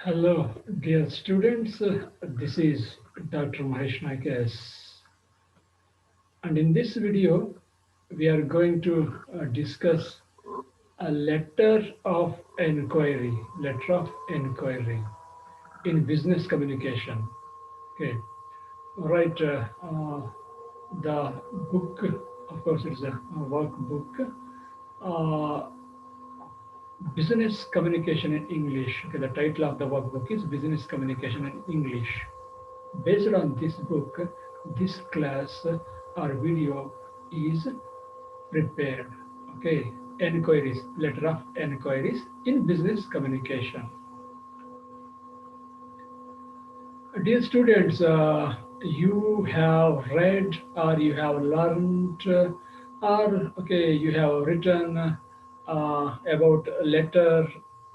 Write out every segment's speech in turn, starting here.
Hello, dear students. This is Dr. Mahesh Naik, and in this video, we are going to discuss a letter of inquiry in business communication. Okay, right. The book, of course, it's a workbook. Uh, Business Communication in English. Okay, the title of the workbook is Business Communication in English. Based on this book, this class or video is prepared. Okay, enquiries, letter of enquiries in business communication. Dear students, you have read or you have learned or okay, you have written about letter.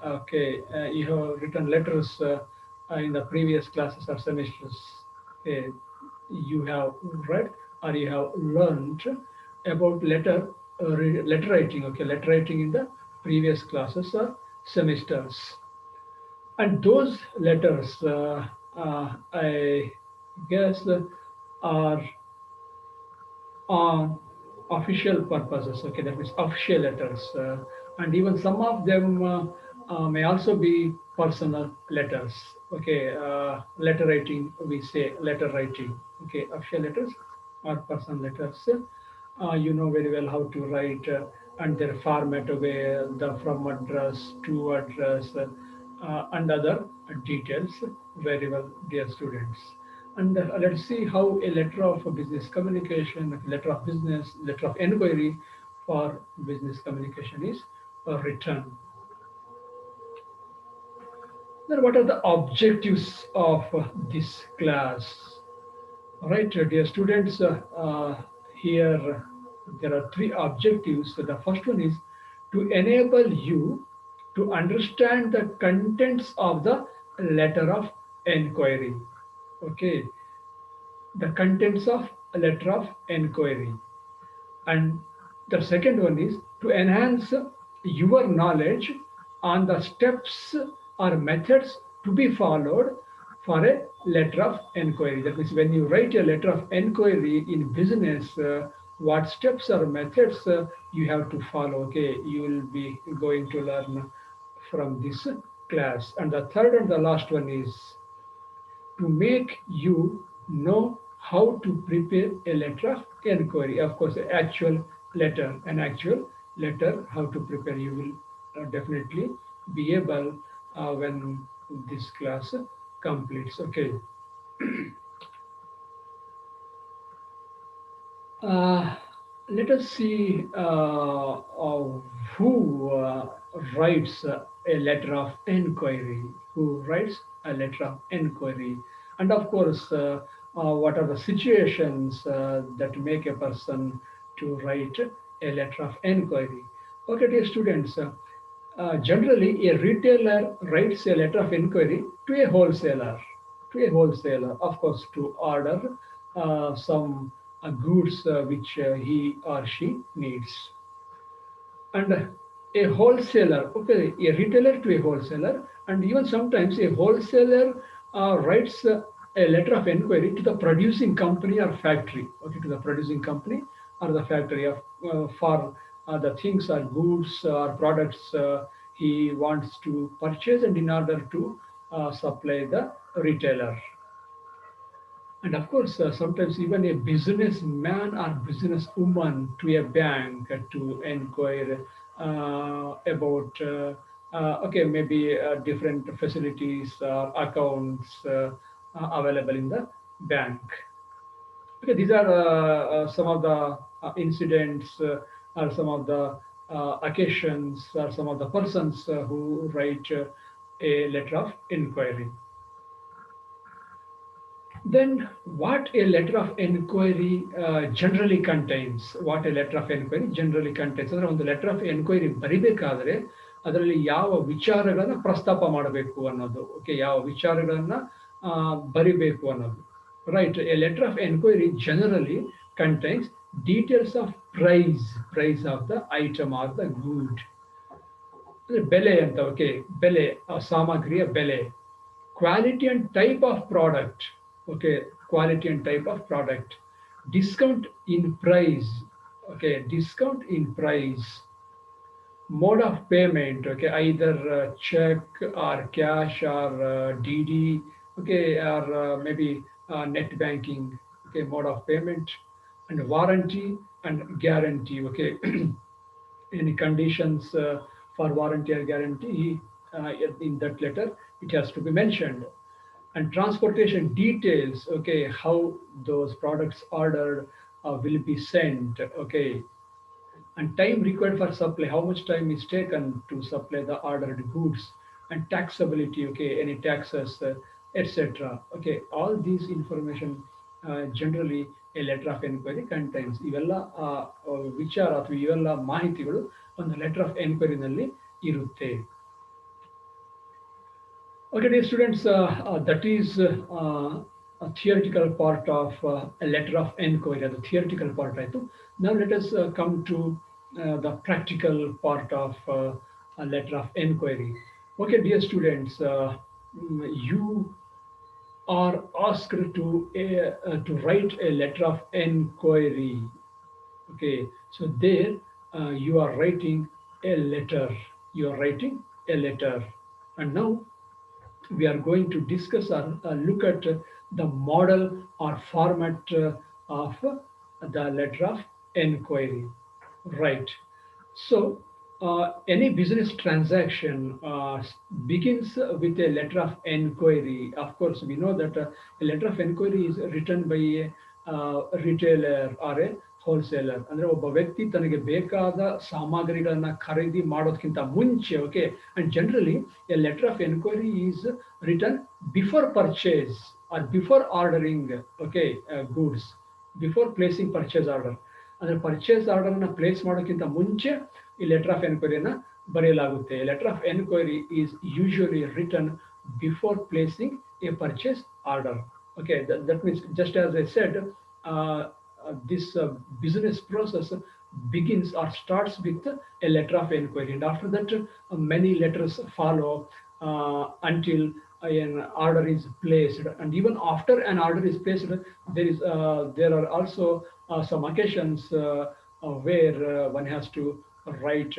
Okay, you have written letters in the previous classes or semesters. Okay, you have read or you have learned about letter writing. Okay, letter writing in the previous classes or semesters. And those letters, I guess, are on official purposes. Okay, that means official letters, and even some of them may also be personal letters. Okay, letter writing, we say letter writing. Okay, official letters or personal letters. You know very well how to write and their format, away the from address to address and other details very well, dear students. And let's see how a letter of business communication, a letter of business, letter of inquiry for business communication is written. Then what are the objectives of this class? Right, dear students, here there are three objectives. So the first one is to enable you to understand the contents of the letter of inquiry. Okay, the contents of a letter of inquiry. And the second one is to enhance your knowledge on the steps or methods to be followed for a letter of inquiry. That means when you write a letter of inquiry in business, what steps or methods you have to follow. Okay, you will be going to learn from this class. And the third and the last one is to make you know how to prepare a letter of inquiry. Of course, an actual letter, how to prepare. You will definitely be able when this class completes. Okay. Uh, Let us see who writes a letter of inquiry. Who writes a letter of inquiry? And of course, what are the situations that make a person to write a letter of inquiry? Okay, dear students, generally a retailer writes a letter of inquiry to a wholesaler, of course, to order some goods which he or she needs. And a wholesaler, okay, a retailer to a wholesaler, and even sometimes a wholesaler writes a letter of inquiry to the producing company or factory, okay, to the producing company or the factory of for the things or goods or products he wants to purchase, and in order to supply the retailer. And of course, sometimes even a businessman or businesswoman to a bank to inquire about, okay, maybe different facilities or accounts available in the bank. Okay, these are some of the incidents or some of the occasions or some of the persons who write a letter of inquiry. Then, what a letter of inquiry generally contains? What a letter of inquiry generally contains? ಅಂದರೆ ಒಂದು letter of enquiry ಬರಿಬೇಕಾದ್ರೆ ಅದರಲ್ಲಿ ಯಾವ ವಿಚಾರಗಳನ್ನ ಪ್ರಸ್ತಾಪ ಮಾಡಬೇಕು ಅನ್ನೋದು. Okay, ಯಾವ ವಿಚಾರಗಳನ್ನ ಬರಿಬೇಕು ಅನ್ನೋದು. Right, a letter of inquiry generally contains details of price of the item or the good. ಅಂದ್ರೆ ಬೆಲೆ ಅಂತ, ಓಕೆ, ಬೆಲೆ, ಸಾಮಗ್ರಿಯ ಬೆಲೆ. quality and type of product. Okay, quality and type of product. Discount in price. Okay, discount in price. Mode of payment. Okay, either check or cash or DD. Okay, or maybe net banking. Okay, mode of payment. And warranty and guarantee. Okay, any conditions for warranty or guarantee in that letter, it has to be mentioned. And transportation details. Okay, how those products ordered will be sent. Okay, and time required for supply, how much time is taken to supply the ordered goods. And taxability. Okay, any taxes, etc. Okay, all these information generally a letter of enquiry contains. ಇವೆಲ್ಲ ವಿಚಾರ ಅಥವಾ ಇವೆಲ್ಲ ಮಾಹಿತಿಗಳು ಒಂದು letter of ಎನ್ಕ್ವೈರಿನಲ್ಲಿ ಇರುತ್ತೆ. Okay, dear students, that is a theoretical part of a letter of enquiry, the theoretical part. Right? Now let us come to the practical part of a letter of enquiry. Okay, dear students, you are asked to write a letter of enquiry. Okay, so there you are writing a letter. You are writing a letter, and now we are going to discuss or look at the model or format of the letter of enquiry. Right. So, any business transaction begins with a letter of enquiry. Of course, we know that a letter of enquiry is written by a retailer or a wholesaler ಅಂದ್ರೆ ಒಬ್ಬ ವ್ಯಕ್ತಿ ತನಗೆ ಬೇಕಾದ ಸಾಮಗ್ರಿಗಳನ್ನ ಖರೀದಿ ಮಾಡೋದಕ್ಕಿಂತ ಮುಂಚೆ okay and generally a letter of enquiry is written before purchase or before ordering okay goods before placing purchase order ಅಂದ್ರೆ ಪರ್ಚೇಸ್ ಆರ್ಡರ್ನ ಪ್ಲೇಸ್ ಮಾಡೋಕ್ಕಿಂತ ಮುಂಚೆ ಈ ಲೆಟರ್ ಆಫ್ ಎನ್ಕ್ವೈರಿನ ಬರೆಯಲಾಗುತ್ತೆ. Letter of enquiry is usually written before placing a purchase order. Okay, that means just as I said, this business process begins or starts with a letter of inquiry, and after that, many letters follow until an order is placed. And even after an order is placed, there are also some occasions where one has to write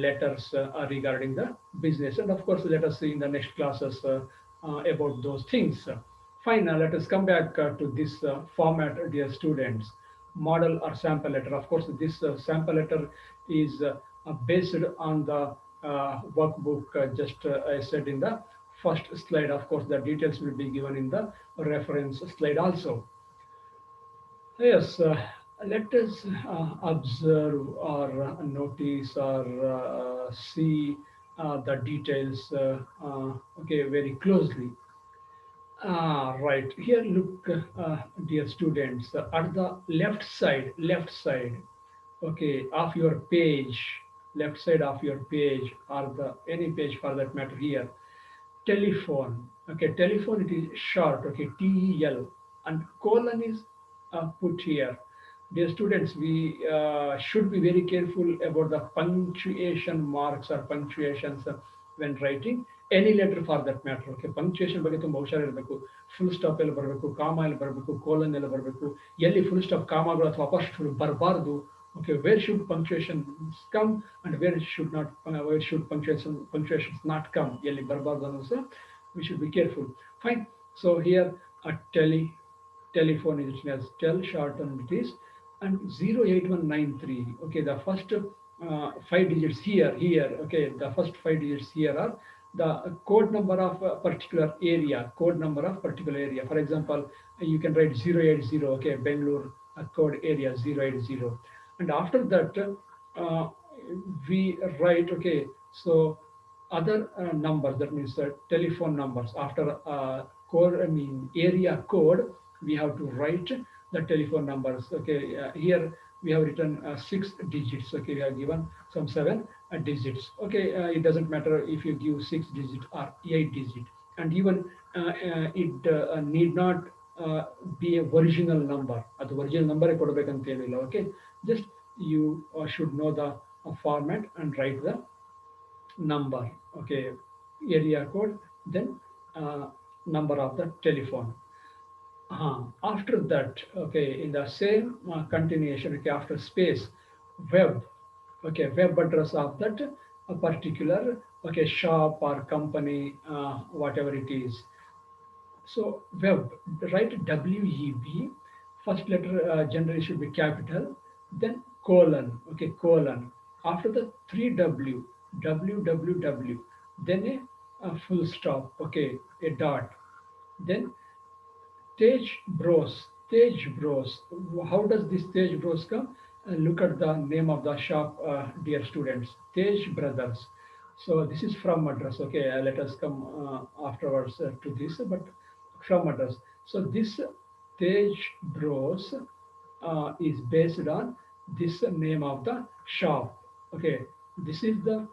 letters regarding the business. And of course, let us see in the next classes about those things. Fine, now let us come back to this format, dear students. Model or sample letter. Of course, this sample letter is based on the workbook just I said in the first slide. Of course, the details will be given in the reference slide also. Yes, let us observe or notice or see the details okay, very closely. Right. Here, look, dear students, at the left side, okay, of your page, left side of your page, or the any page for that matter here, telephone. Okay, telephone it is short. Okay, TEL, and colon is put here. Dear students, we should be very careful about the punctuation marks or punctuations when writing any letter for that matter. Okay, punctuation ಬಗ್ಗೆ ತುಂಬ ಹುಷಾರಿರಬೇಕು. Full stop ಎಲ್ಲ ಬರಬೇಕು, ಕಾಮ ಎಲ್ಲ ಬರಬೇಕು, colon ಎಲ್ಲ ಬರಬೇಕು. ಎಲ್ಲಿ ಫುಲ್ ಸ್ಟಾಪ್ ಕಾಮಗಳು ಅಥವಾ ಅಪೋಸ್ಟ್ರೋಫ್ ಬರಬಾರ್ದು. Okay, where should punctuations come and where should punctuations not come? ಎಲ್ಲಿ ಬರಬಾರ್ದು ಅನ್ನೋದು ಸಹ we should be careful. Fine. So here a telephone is written as tel, shortened it is, and 08193. Okay, the first five digits here. Okay, the first five digits here are the code number of a particular area. Code number of particular area. For example, you can write 080. Okay, Bangalore code area 080, and after that we write. Okay, so other numbers, that means telephone numbers after code, I mean area code, we have to write the telephone numbers. Okay, here we have written 6 digits. Okay, we have given some 7 digits. Okay, it doesn't matter if you give 6 digit or 8 digit, and even it need not be a original number. The original number ಕೊಡಬೇಕಂತ ಏನಿಲ್ಲ. Okay, just you should know the format and write the number. Okay, area code, then number of the telephone. After that, okay, in the same continuation, okay, after space, web, okay, web address of that particular, okay, shop or company, whatever it is. So web, write WEB, first letter generally should be capital, then colon, okay, colon. After the three W, www, then a full stop, okay, a dot. Then Tej Bros. Tej Bros. How does this Tej Bros come? Look at the name of the shop, dear students. Tej Brothers. So this is from address. Okay, let us come afterwards to this, but from address. So this Tej Bros is based on this name of the shop. Okay, this is the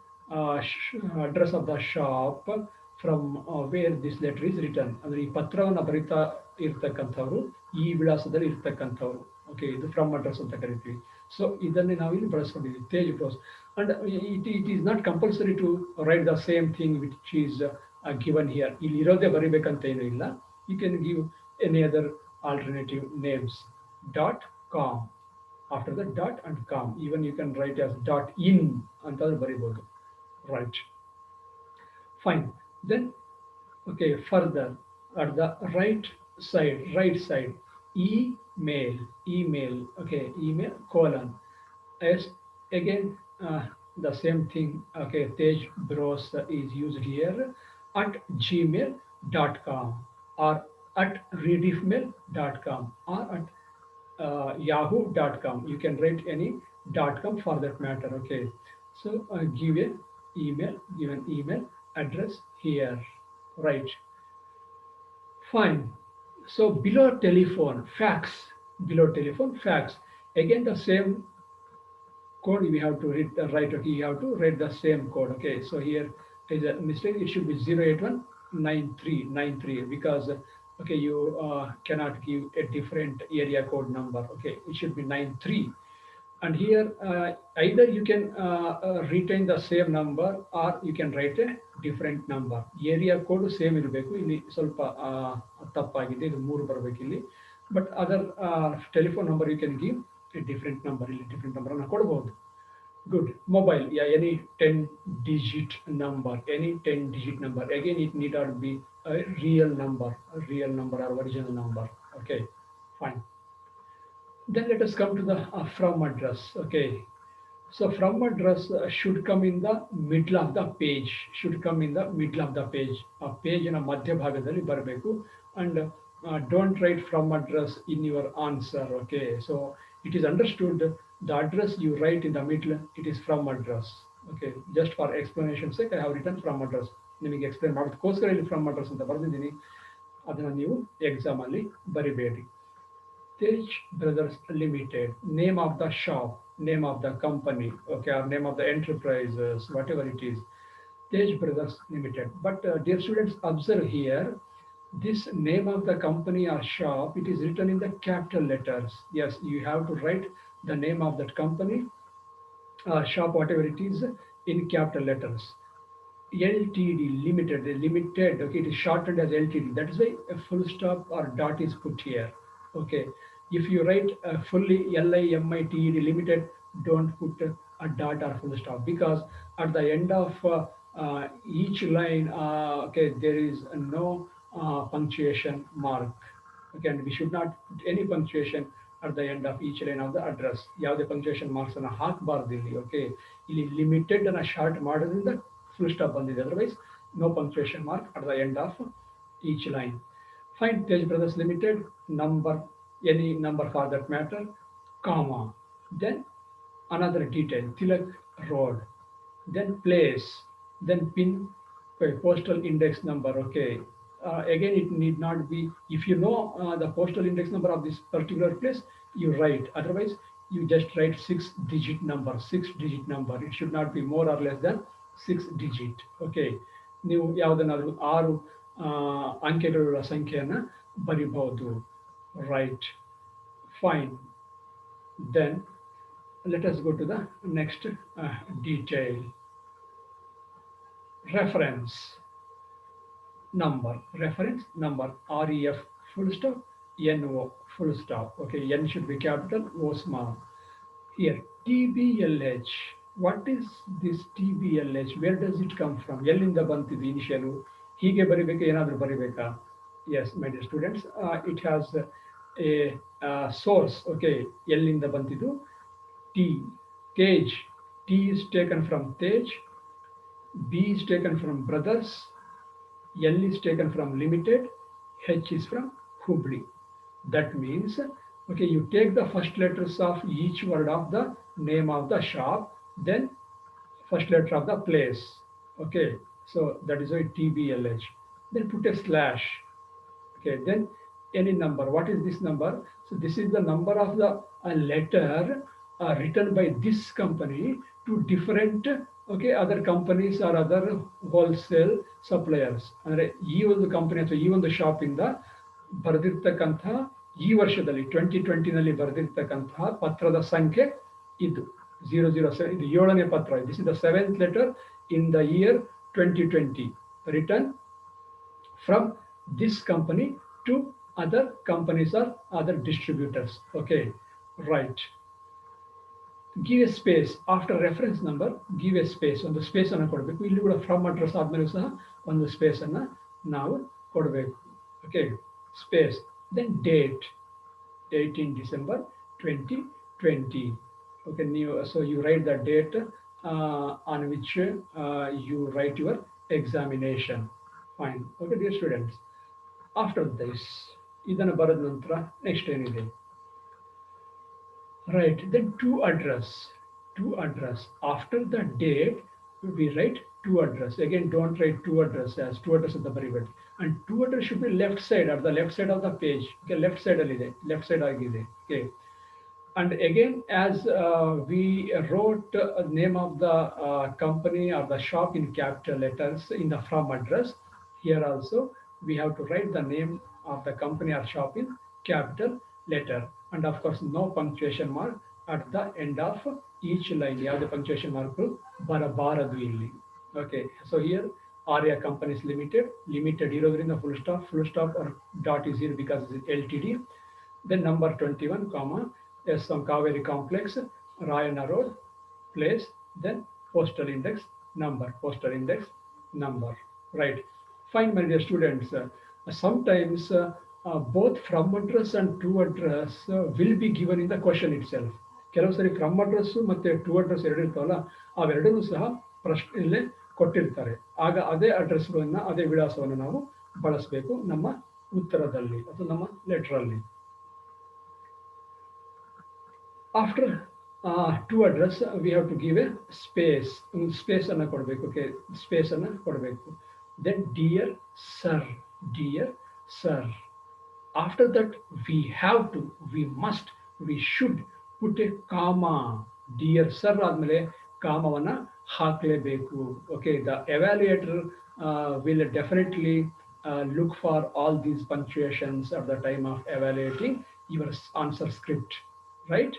address of the shop from where this letter is written. ಅಂದ್ರೆ ಈ ಪತ್ರವನ್ನು ಬರಿತಾ ಇರ್ತಕ್ಕಂಥವ್ರು ಈ ವಿಳಾಸದಲ್ಲಿ ಇರ್ತಕ್ಕಂಥವ್ರು. Okay, ಇದು from address ಅಂತ ಕರಿತೀವಿ. ಸೊ ಇದನ್ನೇ ನಾವು ಇಲ್ಲಿ ಬಳಸ್ಕೊಂಡಿದ್ದೀವಿ, Tej bros. And it is not compulsory to write the same thing which is given here. ಇಲ್ಲಿ ಇರೋದೇ ಬರಿಬೇಕಂತ ಏನೂ ಇಲ್ಲ. You can give any other alternative names. .com, after the dot and com, even you can write as .in antaದ್ರು ಬರಿಬಹುದು. Right, fine. Then okay, further at the right side, email, okay, email colon s, again the same thing. Okay, tej bros is used here at gmail.com or at rediffmail.com or at yahoo.com. You can write any .com for that matter. Okay, so give an email address here. Right, fine. So below telephone, fax. Below telephone, fax. Again, the same code we have to read. Right. Okay, you have to read the same code. Okay, so here is a mistake. It should be 0819393 because okay, you cannot give a different area code number. Okay, it should be 93. And here either you can retain the same number or you can write a different number. Area code same ಇರಬೇಕು. ಇಲ್ಲಿ ಸ್ವಲ್ಪ ತಪ್ಪಾಗಿದೆ, ಇದು 3 ಬರಬೇಕು ಇಲ್ಲಿ. But other telephone number you can give a different number. ಇಲ್ಲಿ different number ಅನ್ನು ಕೊಡಬಹುದು. Good. Mobile, yeah, any 10-digit number, any 10-digit number. Again, it need not be a real number or original number. Okay, fine. Then let us come to the from address. Okay, so from address should come in the middle of the page. Should come in the middle of the page. A page in a madhya bhagaದಲ್ಲಿ ಬರಬೇಕು. And don't write from address in your answer. Okay, so it is understood the address you write in the middle, it is from address. Okay, just for explanation sake I have written from address. ನಿಮಗೆ explain ಮಾಡೋದಕ್ಕೋಸ್ಕರ ಇಲ್ಲಿ from address ಅಂತ ಬರೆದಿದ್ದೀನಿ. ಅದನ್ನು ನೀವು exam ಅಲ್ಲಿ ಬರಿಬೇಡಿ. Tej Brothers Limited, name of the shop, name of the company, okay, or name of the enterprises, whatever it is, Tej Brothers Limited. But dear students, observe here, this name of the company or shop, it is written in the capital letters. Yes, you have to write the name of that company, shop, whatever it is, in capital letters. LTD, limited, okay, it is shortened as LTD. That is why a full stop or dot is put here. Okay, if you write fully LIMITED limited, don't put a dot or full stop, because at the end of each line, okay, there is no punctuation mark. Okay, and we should not put any punctuation at the end of each line of the address. ಯಾವುದೇ punctuation marks ಅನ್ನು ಹಾಕಬಾರ್ದು ಇಲ್ಲಿ. Okay, ಇಲ್ಲಿ limited ಅನ್ನು short ಮಾಡೋದ್ರಿಂದ full stop ಬಂದಿದೆ. Otherwise, no punctuation mark at the end of each line. Find Tej Brothers Limited, number, any number for that matter, comma. Then another detail, Tilak Road. Then place, then pin, okay, postal index number. Okay, again it need not be, if you know the postal index number of this particular place, you write. Otherwise, you just write 6-digit number. It should not be more or less than 6 digit. Okay, ನೀವು ಯಾವುದನ್ನಾದರೂ 6 ಅಂಕೆಗಳ ಸಂಖ್ಯೆಯನ್ನು ಬರಿಬಹುದು. Right, fine. Then let us go to the next detail. Reference. number, reference number, ref full stop, no full stop. Okay, n should be capital, o small. Here, TBLH. What is this TBLH? Where does it come from? ಎಲ್ಲಿಂದ ಬಂತಿದೆ ಇನಿಷಿಯಲು? ಹೀಗೆ ಬರಿಬೇಕಾ ಏನಾದರೂ ಬರಿಬೇಕಾ? Yes, my dear students, it has a source. Okay, ಎಲ್ಲಿಂದ ಬಂತಿದ್ದು? T, Tej. T is taken from Tej, B is taken from brothers, L is taken from limited, H is from Hubli. That means, okay, you take the first letters of each word of the name of the shop, then first letter of the place. Okay, so that is why TBLH. Then put a slash. Okay, then any number. What is this number? So this is the number of the letter written by this company to different, okay, other companies or other wholesale suppliers. ಅಂದರೆ ಈ ಒಂದು company ಅಥವಾ ಈ ಒಂದು shop ಇಂದ ಬರೆದಿರ್ತಕ್ಕಂತಹ ಈ ವರ್ಷದಲ್ಲಿ 2020ನಲ್ಲಿ ಬರೆದಿರ್ತಕ್ಕಂತಹ ಪತ್ರದ ಸಂಖ್ಯೆ ಇದು 007. ಇದು ಏಳನೇ ಪತ್ರ. This is the seventh letter in the year 2020 return from this company to other companies or other distributors. Okay, right. Give a space after reference number. Give a space. ಒಂದು ಸ್ಪೇಸ್ ಅನ್ನು ಕೊಡಬೇಕು. ಇಲ್ಲಿ ಕೂಡ ಫ್ರಮ್ ಅಡ್ರೆಸ್ ಆದ್ಮೇಲೆ ಸಹ ಒಂದು space ಅನ್ನು ನಾವು ಕೊಡಬೇಕು. Okay, space. Then date 18 December 2020. Okay, so you write the date on which you write your examination. Fine. Okay, dear students. After this, ಇದನ್ನು ಬರೆದ ನಂತರ ನೆಕ್ಸ್ಟ್ ಏನಿದೆ? Right. Then to address. To address. After the date, we write to address. Again, don't write to address as to address at the very. And to address should be left side, at the left side of the page. Okay, left side alide. Left side agide. Okay. And again, as we wrote name of the company or the shop in capital letters in the from address, here also we have to write the name of the company or shop in capital letter. And of course, no punctuation mark at the end of each line. You have the punctuation mark barabaradu illi. Okay, so here Arya Companies Limited, limited irodrinda full stop or dot is here because it's LTD. Then number 21, comma, yes, some Kaveri Complex, Rayana Road, place, then postal index number. Right. Fine, my dear students. Sometimes both from address and to address will be given in the question itself. ಕೆಲವು ಸರಿ from address ಮತ್ತೆ to address ಎರಡು ಇರ್ತಾವಲ್ಲ, ಅವೆರಡನ್ನೂ ಸಹ ಪ್ರಶ್ನೆಯಲ್ಲೇ ಕೊಟ್ಟಿರ್ತಾರೆ. ಆಗ ಅದೇ ಅಡ್ರೆಸ್ಗಳನ್ನ ಅದೇ ವಿಳಾಸವನ್ನು ನಾವು ಬಳಸಬೇಕು ನಮ್ಮ ಉತ್ತರದಲ್ಲಿ ಅಥವಾ ನಮ್ಮ ಲೆಟರಲ್ಲಿ. After to address, we have to give a space. Space ಅನ್ನ ಕೊಡಬೇಕು. Okay, space ಅನ್ನ ಕೊಡಬೇಕು. Then dear sir. After that, we have to, we must, we should put a comma. Dear sir ಆದ್ಮೇಲೆ ಕಾಮವನ್ನ ಹಾಕಲೇಬೇಕು. Okay, the evaluator will definitely look for all these punctuations at the time of evaluating your answer script. Right?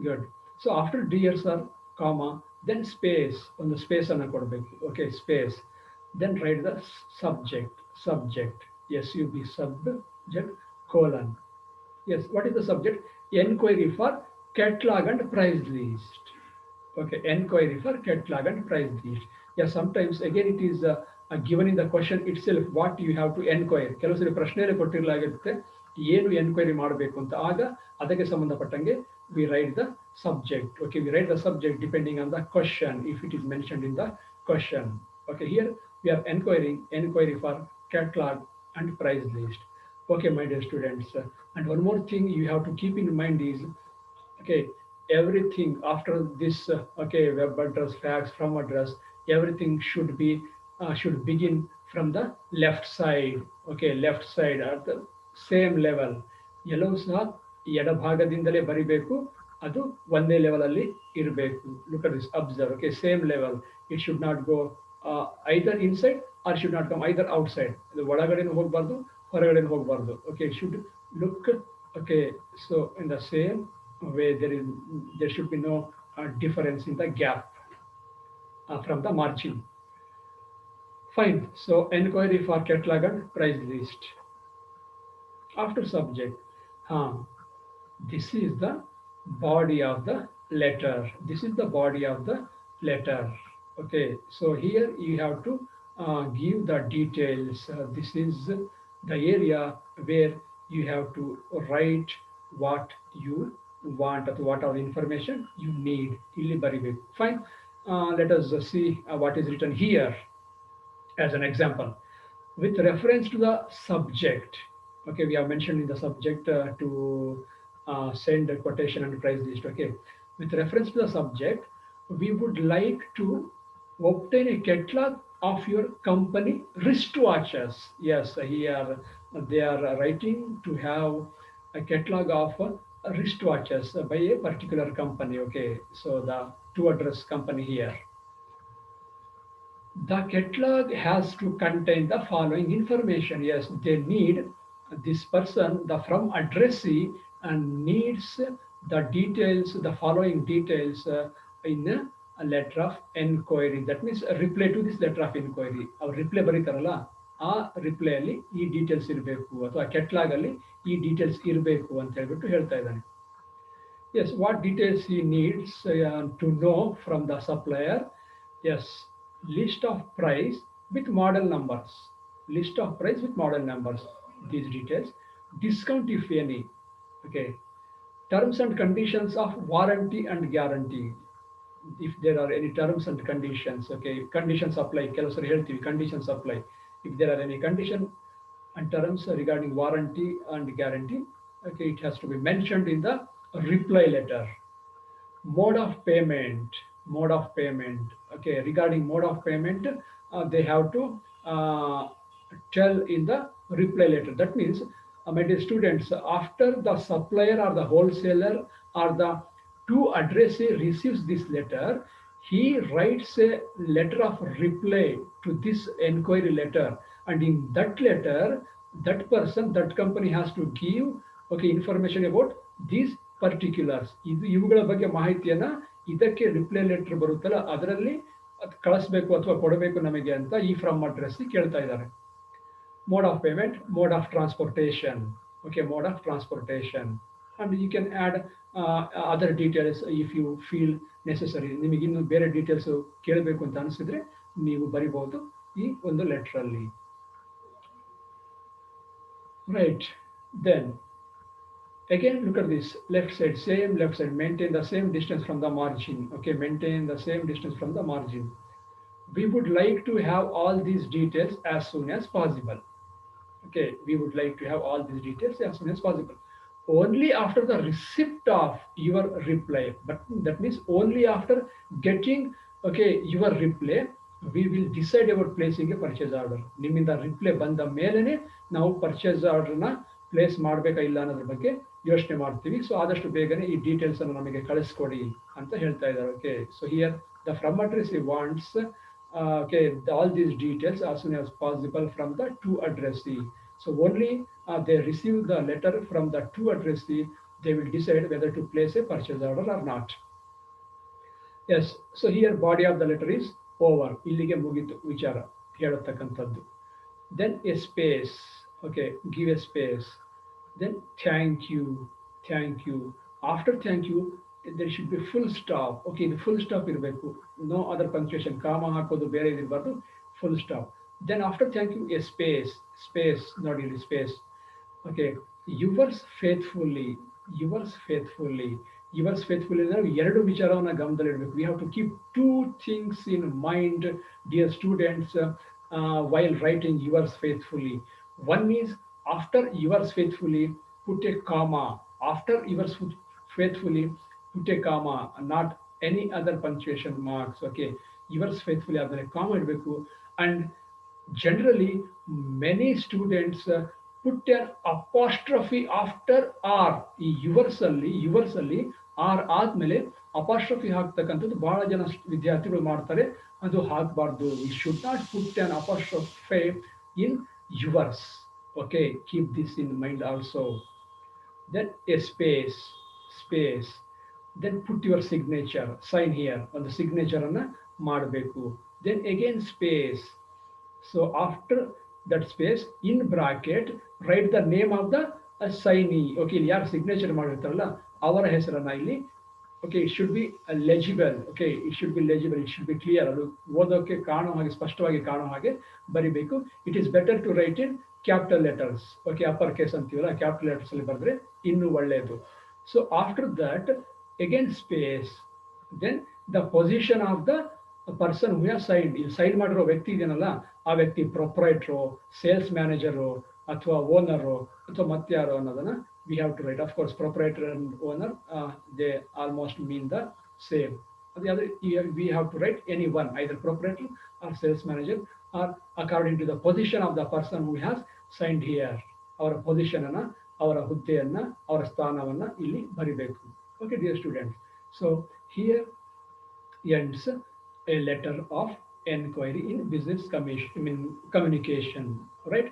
Good. So after dear sir, comma, then space. On the space ಅನ್ನ ಕೊಡಬೇಕು. Okay, space. Then write the subject. SUB, subject, colon. Yes, what is the subject? Enquiry for catalog and price list. Okay, enquiry for catalog and price list. Yeah, sometimes again it is given in the question itself what you have to enquire. ಕೆಲವು ಸರಿ ಪ್ರಶ್ನೆಯಲ್ಲಿ ಕೊಟ್ಟಿರಲಾಗಿರುತ್ತೆ ಏನು enquiry ಮಾಡಬೇಕು ಅಂತ. ಆಗ ಅದಕ್ಕೆ ಸಂಬಂಧಪಟ್ಟಂಗೆ we write the subject. Okay, we write the subject depending on the question if it is mentioned in the question. Okay, here we are enquiry for catalog and price list. Okay, my dear students, and one more thing you have to keep in mind is, okay, everything after this, okay, web address, fax, from address, everything should begin from the left side. Okay, left side at the same level. ಎಲ್ಲವೂ ಸಹ ಎಡಭಾಗದಿಂದಲೇ ಬರಿಬೇಕು, ಅದು ಒಂದೇ level ಅಲ್ಲಿ ಇರಬೇಕು. Look at this, observe. Okay, same level. It should not go either inside or should not come either outside. ಇದು ಒಳಗಡೆನೂ ಹೋಗಬಾರ್ದು, ಹೊರಗಡೆನೂ ಹೋಗಬಾರ್ದು. Okay, it should look, okay, so in the same way there should be no difference in the gap from the margin. Fine. So enquiry for catalog and price list. After subject, huh, this is the body of the letter. This is the body of the letter. Okay, so here you have to give the details. This is the area where you have to write what you want, or what are the information you need. ಇಲ್ಲಿ ಬರಿಬೇಕು. Fine. Let us see what is written here as an example. With reference to the subject, okay, we have mentioned in the subject to send a quotation and price list. Okay, with reference to the subject, we would like to obtain a catalog of your company wristwatches. Yes, here they are writing to have a catalog of wristwatches by a particular company. Okay, so the to address company here. The catalog has to contain the following information. Yes, they need this person, the from addressee, and needs the details, the following details in a letter of enquiry. That means a reply to this letter of enquiry. ಅವ್ರು reply ಬರೀತಾರಲ್ಲ ಆ reply ಅಲ್ಲಿ ಈ details ಇರಬೇಕು ಅಥವಾ catalogue ಅಲ್ಲಿ ಈ details ಇರಬೇಕು ಅಂತ ಹೇಳ್ಬಿಟ್ಟು ಹೇಳ್ತಾ ಇದ್ದಾನೆ. Yes, what details he needs to know from the supplier. Yes, list of price with model numbers. List of price with model numbers. These details. Discount if any. Okay. Terms and conditions of warranty and guarantee. If there are any terms and conditions, okay, conditions apply, ಕೆಲವು ಹೇಳ್ತೀವಿ conditions apply. If there are any condition and terms regarding warranty and guarantee, okay, it has to be mentioned in the reply letter. Mode of payment, mode of payment. Okay, regarding mode of payment, they have to uh, tell in the reply letter. That means, my dear students, after the supplier or the wholesaler or the to addressee receives this letter, he writes a letter of reply to this enquiry letter, and in that letter, that person, that company has to give, okay, information about these particulars. ಇದು ಇವುಗಳ ಬಗ್ಗೆ ಮಾಹಿತಿಯನ್ನ ಇದಕ್ಕೆ reply letter ಬರುತ್ತಲ್ಲ ಅದರಲ್ಲಿ ಅದು ಕಳಿಸ್ಬೇಕು ಅಥವಾ ಕೊಡಬೇಕು ನಮಗೆ ಅಂತ ಈ ಫ್ರಮ್ ಅಡ್ರೆಸ್ ಕೇಳ್ತಾ ಇದ್ದಾರೆ. Mode of payment, mode of transportation. Okay, mode of transportation. And you can add other details if you feel necessary. ನಿಮಗೆ ಇನ್ನು ಬೇರೆ ಡೀಟೇಲ್ಸ್ ಕೇಳಬೇಕು ಅಂತ ಅನಿಸಿದ್ರೆ ನೀವು ಬರಿಬಹುದು ಈ ಒಂದು ಲೆಟರ್ ಅಲ್ಲಿ. Right. Then again, look at this left side, same left side, maintain the same distance from the margin. Okay, maintain the same distance from the margin. We would like to have all these details as soon as possible. Okay, we would like to have all these details as soon as possible. Only after the receipt of your reply, but that means only after getting, okay, your reply, we will decide about placing a purchase order. ನಿಮ್ಮಿಂದ reply ಬಂದ ಮೇಲೆನೆ ನಾವು purchase ಆರ್ಡರ್ನ place ಮಾಡಬೇಕಾ ಇಲ್ಲ ಅನ್ನೋದ್ರ ಬಗ್ಗೆ ಯೋಚನೆ ಮಾಡ್ತೀವಿ. ಸೊ ಆದಷ್ಟು ಬೇಗನೆ ಈ ಡೀಟೇಲ್ಸ್ ಅನ್ನು ನಮಗೆ ಕಳಿಸ್ಕೊಡಿ ಅಂತ ಹೇಳ್ತಾ ಇದ್ದಾರೆ. Okay, so here the from address wants okay, all these details as soon as possible from the to addressee. So only they receive the letter from the to addressee, they will decide whether to place a purchase order or not. Yes, so here body of the letter is over. ಇಲ್ಲಿಗೆ ಮುಗಿತು ವಿಚಾರ ಹೇಳತಕ್ಕಂಥದ್ದು. Then a space. Okay, give a space. Then thank you, thank you. After thank you, there should be full stop. Okay, the full stop ಇರಬೇಕು. No other punctuation. ಕಾಮ ಹಾಕೋದು ಬೇರೆ ಇರಬಾರ್ದು. Full stop. Then after thank you, a space. Space, not really space. Okay, yours faithfully. Yours faithfully. Yours faithfully. ನಾವು ಎರಡು ವಿಚಾರವನ್ನ ಗಮನದಲ್ಲಿಡಬೇಕು. We have to keep two things in mind, dear students, while writing yours faithfully. One is after yours faithfully, put a comma. After yours faithfully, put a comma, not any other punctuation marks. Okay, yours faithfully ಆದ್ರೆ ಕಾಮ ಇಡಬೇಕು. And generally many students put an apostrophe after r. ಈ yours ಅಲ್ಲಿ r ಆದ್ಮೇಲೆ apostrophe ಹಾಕ್ತಕ್ಕಂಥದ್ದು ಬಹಳ ಜನ ವಿದ್ಯಾರ್ಥಿಗಳು ಮಾಡ್ತಾರೆ. ಅದು ಹಾಕಬಾರ್ದು. We should not put an apostrophe in yours. Okay, keep this in mind also. Then a space, space. Then put your signature, sign here. ಒಂದು ಸಿಗ್ನೇಚರ್ ಅನ್ನ ಮಾಡಬೇಕು. Then again space. So after that space, in bracket, write the name of the assignee. Okay, ಇಲ್ಲಿ ಯಾರು signature ಮಾಡಿರ್ತಾರಲ್ಲ ಅವರ ಹೆಸರನ್ನ ಇಲ್ಲಿ, okay, it should be legible. Okay, it should be legible, it should be clear. ಅದು ಓದೋಕೆ ಕಾಣೋ ಹಾಗೆ, ಸ್ಪಷ್ಟವಾಗಿ ಕಾಣೋ ಹಾಗೆ ಬರಿಬೇಕು. It is better to write in capital letters. Okay, upper case ಅಂತೀವಲ್ಲ, capital letters ಅಲ್ಲಿ ಬರೆದ್ರೆ ಇನ್ನೂ ಒಳ್ಳೆಯದು. So after that, again space, then the position of the person who has sign, ಇಲ್ಲಿ ಸೈನ್ ಮಾಡಿರೋ ವ್ಯಕ್ತಿ ಇದೆಯಲ್ಲ, ಆ ವ್ಯಕ್ತಿ ಪ್ರೊಪ್ರೈಟ್ರು, ಸೇಲ್ಸ್ ಮ್ಯಾನೇಜರು, ಅಥವಾ ಓನರು, ಅಥವಾ ಮತ್ತಾರು ಅನ್ನೋದನ್ನ we have to write. Of course proprietor and owner they almost mean the same. ಅದೇ we have to write any one, either proprietor or sales manager or according to the position of the person who has signed here. ಅವರ position ಅನ್ನ, ಅವರ ಹುದ್ದೆಯನ್ನ, ಅವರ ಸ್ಥಾನವನ್ನ ಇಲ್ಲಿ ಬರಿಬೇಕು. Okay dear students, so here ends a letter of enquiry in business communication, right?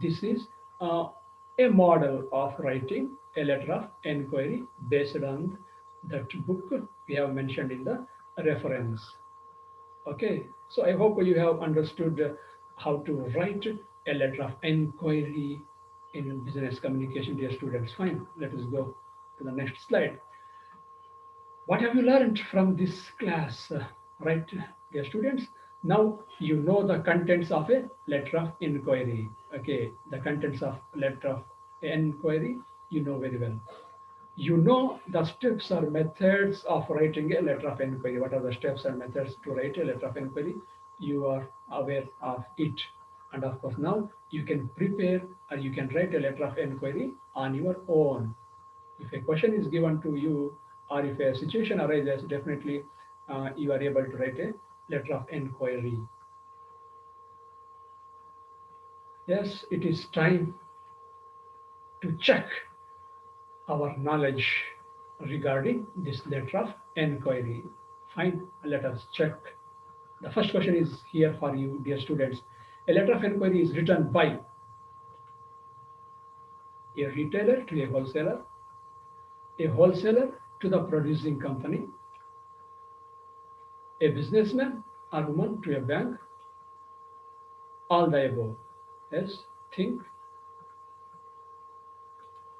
This is a model of writing a letter of enquiry based on that book we have mentioned in the reference. Okay, so I hope you have understood how to write a letter of enquiry in business communication, dear students. Fine, let us go to the next slide. What have you learned from this class? Right, dear students? Now you know the contents of a letter of inquiry. Okay, the contents of letter of inquiry you know very well. You know the steps or methods of writing a letter of inquiry. What are the steps and methods to write a letter of inquiry? You are aware of it. And of course, now you can prepare or you can write a letter of inquiry on your own. If a question is given to you or if a situation arises, definitely you are able to write a letter of inquiry. Yes, it is time to check our knowledge regarding this letter of inquiry. Fine, let us check. The first question is here for you, dear students. A letter of inquiry is written by a retailer to a wholesaler to the producing company, a businessman or woman to a bank, all the above. Yes, think.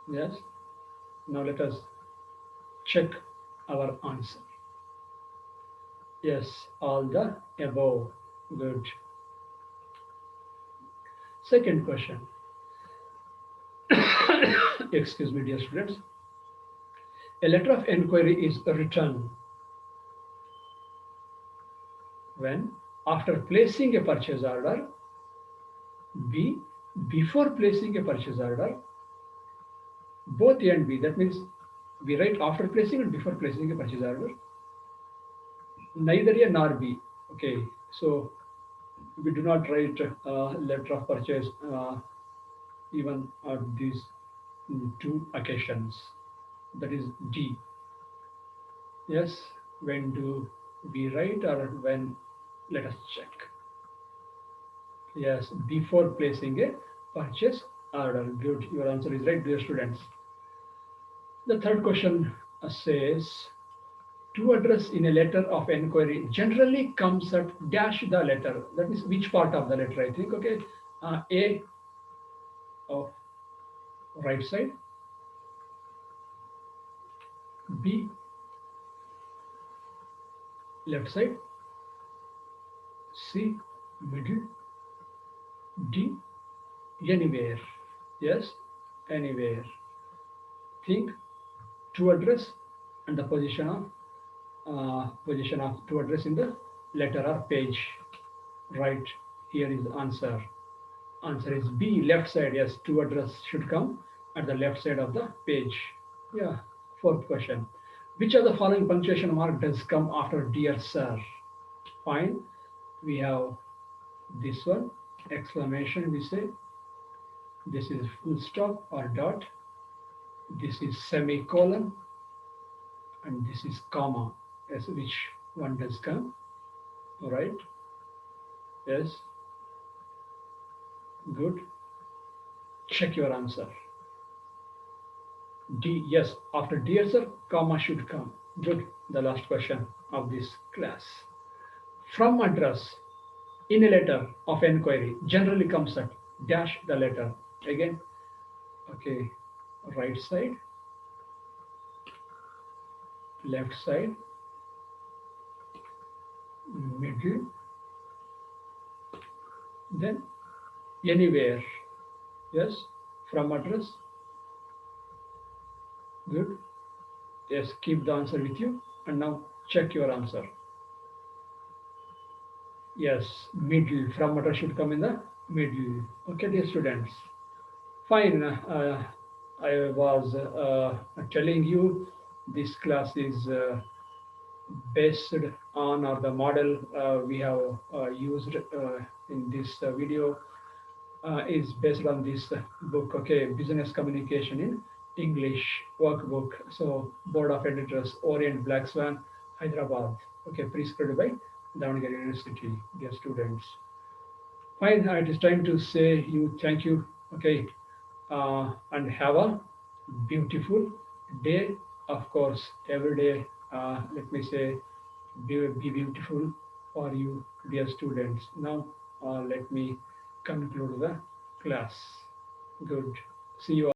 Yes, now let us check our answer. Yes, all the above. Good. Second question. Excuse me, dear students. A letter of inquiry is written when, after placing a purchase order, B, before placing a purchase order, both A and B. That means we write after placing and before placing a purchase order. Neither A nor B. Okay, so we do not write letter of purchase even on these two occasions. That is D. Yes, when do we write or when? Let us check. Yes, before placing a purchase order. Good, your answer is right, dear students. The third question says, to address in a letter of inquiry generally comes at dash the letter. That is which part of the letter, I think. Okay, A of right side, B left side, C middle, D anywhere. Yes, anywhere. Think to address and the position of to address in the letter or page. Right, here is the answer. Answer is B, left side. Yes, to address should come at the left side of the page. Yeah. Fourth question. Which of the following punctuation mark does come after dear sir? Fine. We have this one, exclamation we say. This is full stop or dot. This is semicolon. And this is comma. Yes, which one does come? All right. Yes. Good. Check your answer. D, yes, after dear sir, comma should come. Good. The last question of this class. From address. In a letter of enquiry generally comes at dash the letter again. Okay, right side, left side, middle, then anywhere. Yes, from address. Good. Yes, keep the answer with you. And now check your answer. Yes, middle. From address should come in the middle. Okay, dear students. Fine. I was telling you this class is based on or the model we have used in this video is based on this book, okay, Business Communication in English workbook. So, Board of Editors, Orient Black Swan, Hyderabad. Okay, prescribed by Davangere University, dear students. Fine, it is time to say you thank you, okay, and have a beautiful day. Of course, every day, let me say, be beautiful for you, dear students. Now, let me conclude the class. Good. See you all.